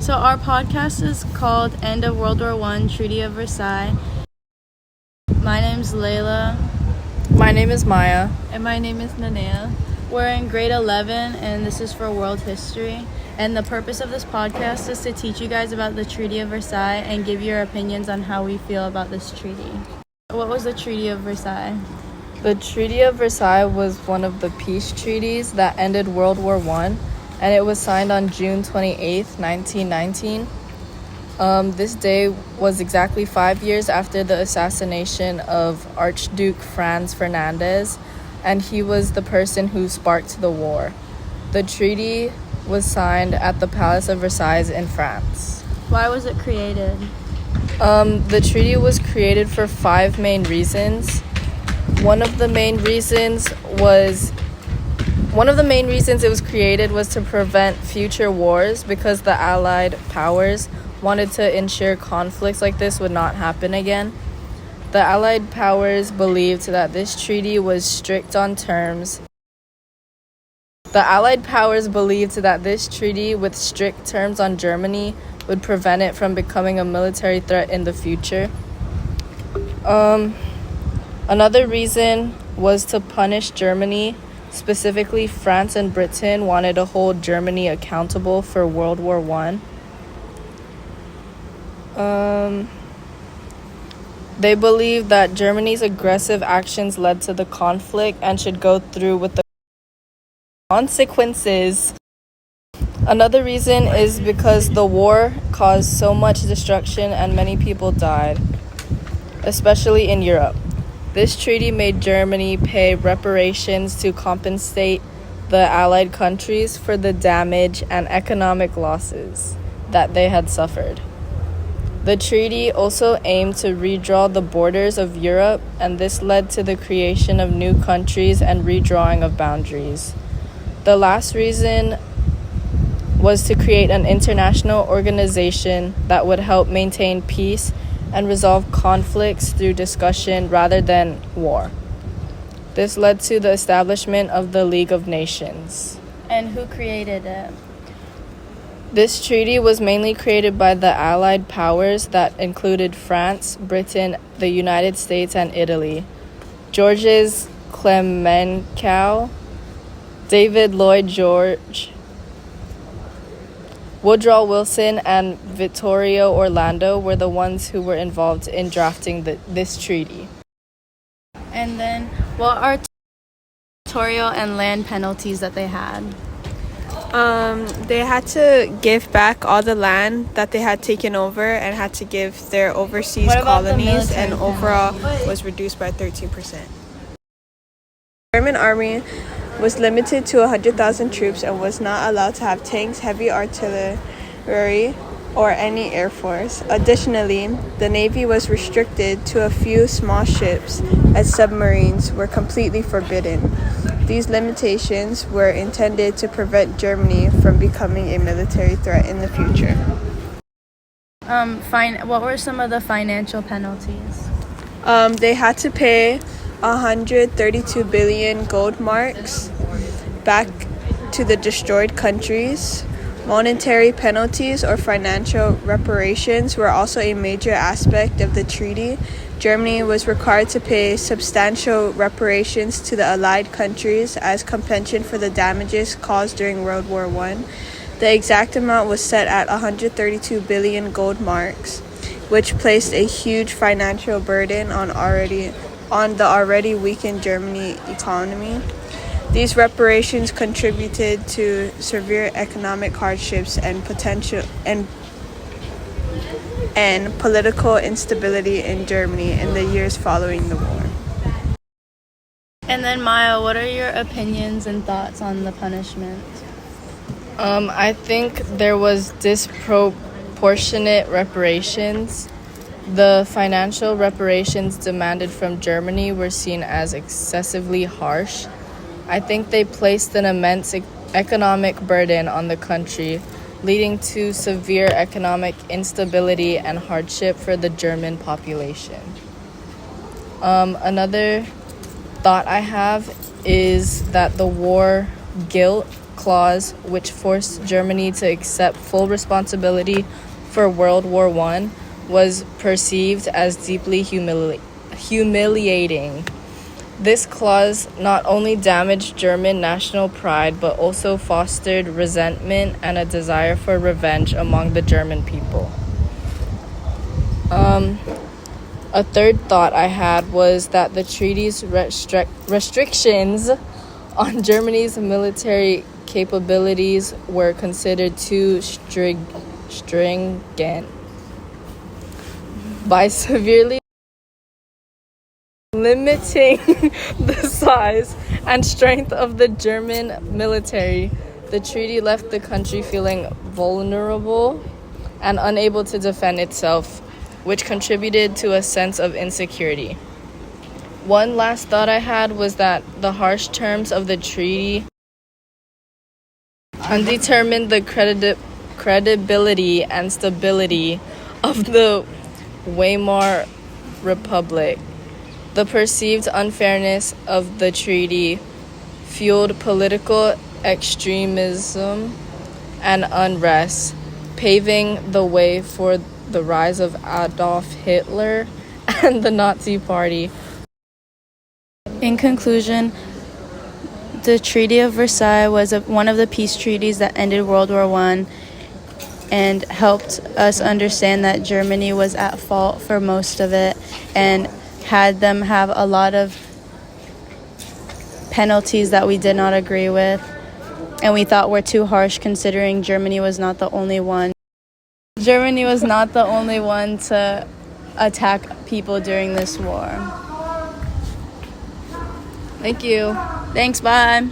So our podcast is called End of World War I, Treaty of Versailles. My name's Layla. My name is Maya. And my name is Nanea. We're in grade 11 and this is for world history. And the purpose of this podcast is to teach you guys about the Treaty of Versailles and give your opinions on how we feel about this treaty. What was the Treaty of Versailles? The Treaty of Versailles was one of the peace treaties that ended World War I, and it was signed on June 28th, 1919. This day was exactly 5 years after the assassination of Archduke Franz Ferdinand, and he was the person who sparked the war. The treaty was signed at the Palace of Versailles in France. Why was it created? The treaty was created for 5 main reasons. One of the main reasons it was created was to prevent future wars, because the Allied powers wanted to ensure conflicts like this would not happen again. The Allied powers believed that this treaty was strict on terms. The Allied powers believed that this treaty with strict terms on Germany would prevent it from becoming a military threat in the future. Another reason was to punish Germany. Specifically, France and Britain wanted to hold Germany accountable for World War I. They believed that Germany's aggressive actions led to the conflict and should go through with the consequences. Another reason is because the war caused so much destruction and many people died, especially in Europe. This treaty made Germany pay reparations to compensate the Allied countries for the damage and economic losses that they had suffered. The treaty also aimed to redraw the borders of Europe, and this led to the creation of new countries and redrawing of boundaries. The last reason was to create an international organization that would help maintain peace and resolve conflicts through discussion rather than war. This led to the establishment of the League of Nations. And who created it? This treaty was mainly created by the Allied powers that included France, Britain, the United States, and Italy. Georges Clemenceau, David Lloyd George, Woodrow Wilson, and Vittorio Orlando were the ones who were involved in drafting this treaty. And then, what are territorial and land penalties that they had? They had to give back all the land that they had taken over and had to give their overseas colonies, and overall was reduced by 13%. The German army was limited to 100,000 troops and was not allowed to have tanks, heavy artillery, or any air force. Additionally, the Navy was restricted to a few small ships, as submarines were completely forbidden. These limitations were intended to prevent Germany from becoming a military threat in the future. What were some of the financial penalties? They had to pay 132 billion gold marks back to the destroyed countries. Monetary penalties or financial reparations were also a major aspect of the treaty. Germany was required to pay substantial reparations to the Allied countries as compensation for the damages caused during World War I. The exact amount was set at 132 billion gold marks, which placed a huge financial burden on the already weakened Germany economy. These reparations contributed to severe economic hardships and political instability in Germany in the years following the war. And then, Maya, what are your opinions and thoughts on the punishment? I think there was disproportionate reparations. The financial reparations demanded from Germany were seen as excessively harsh. I think they placed an immense economic burden on the country, leading to severe economic instability and hardship for the German population. Another thought I have is that the war guilt clause, which forced Germany to accept full responsibility for World War I, was perceived as deeply humiliating. This clause not only damaged German national pride, but also fostered resentment and a desire for revenge among the German people. A third thought I had was that the treaty's restrictions on Germany's military capabilities were considered too stringent. By severely limiting the size and strength of the German military, the treaty left the country feeling vulnerable and unable to defend itself, which contributed to a sense of insecurity. One last thought I had was that the harsh terms of the treaty undetermined the credibility and stability of the Weimar Republic. The perceived unfairness of the treaty fueled political extremism and unrest, paving the way for the rise of Adolf Hitler and the Nazi Party. In conclusion, the Treaty of Versailles was one of the peace treaties that ended World War I and helped us understand that Germany was at fault for most of it and had them have a lot of penalties that we did not agree with and we thought were too harsh, considering Germany was not the only one. Germany was not the only one to attack people during this war. Thank you. Thanks, bye.